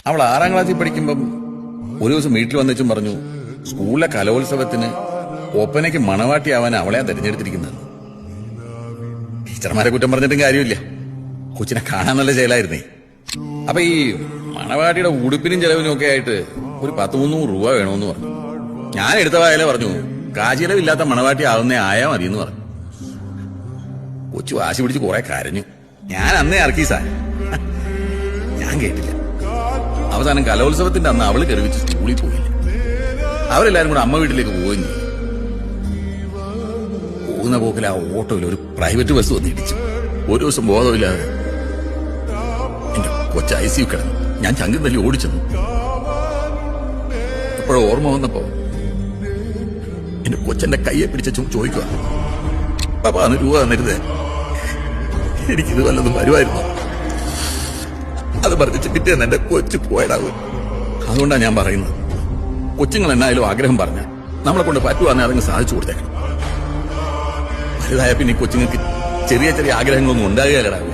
അവൾ 6ാം ക്ലാസ്സിൽ പഠിക്കുമ്പം ഒരു ദിവസം വീട്ടിൽ വന്നുവെച്ചും പറഞ്ഞു സ്കൂളിലെ കലോത്സവത്തിന് ഒപ്പനയ്ക്ക് മണവാട്ടിയാവാൻ അവളെയാ തെരഞ്ഞെടുത്തിരിക്കുന്നത്. ടീച്ചർമാരെ കുറ്റം പറഞ്ഞിട്ടും കാര്യമില്ല, കൊച്ചിനെ കാണാൻ നല്ല ചേലായിരുന്നേ. അപ്പൊ ഈ മണവാട്ടിയുടെ ഉടുപ്പിനും ചെലവിനും ഒക്കെ ആയിട്ട് ഒരു 100-300 രൂപ വേണമെന്ന് പറഞ്ഞു. ഞാൻ എടുത്ത വായല പറഞ്ഞു കാശിലവില്ലാത്ത മണവാട്ടി ആവുന്നേ ആയാ മതി എന്ന് പറഞ്ഞു. കൊച്ചു വാശി പിടിച്ച് കുറെ കരഞ്ഞു. ഞാൻ അന്നേ ഇറക്കി സാർ, ഞാൻ കേട്ടില്ല. അവസാനം കലോത്സവത്തിന്റെ അന്ന് അവള് കരുവിച്ച് സ്കൂളിൽ പോയില്ല. അവരെല്ലാരും കൂടെ അമ്മ വീട്ടിലേക്ക് പോവുകയും ചെയ്തു. പോകുന്ന പോക്കിൽ ആ ഓട്ടോയിൽ ഒരു പ്രൈവറ്റ് ബസ് വന്ന് ഇടിച്ചു. ഒരു ദിവസം ബോധമില്ലാതെ എന്റെ കൊച്ച ICU കിടന്നു. ഞാൻ ചങ്കും തല്ലി ഓടിച്ചെന്നു. എപ്പോഴും ഓർമ്മ വന്നപ്പോ എന്റെ കൊച്ചന്റെ കയ്യെ പിടിച്ച ചോദിക്കുക, പാപ്പാ 1 രൂപ തന്നരുതേ, എനിക്കിത് വല്ലതും വരുമായിരുന്നു. അത് പറഞ്ഞിട്ട് പിറ്റേന്ന് എന്റെ കൊച്ചു പോയടാവും. അതുകൊണ്ടാണ് ഞാൻ പറയുന്നത്, കൊച്ചുങ്ങൾ എന്നായാലും ആഗ്രഹം പറഞ്ഞ നമ്മളെ കൊണ്ട് പറ്റുവാന്നെ അതങ്ങ് സാധിച്ചു കൊടുത്തേക്കണം. വലുതായ പിന്നെ കൊച്ചുങ്ങൾക്ക് ചെറിയ ചെറിയ ആഗ്രഹങ്ങളൊന്നും ഉണ്ടാകുകയല്ലടാവുക.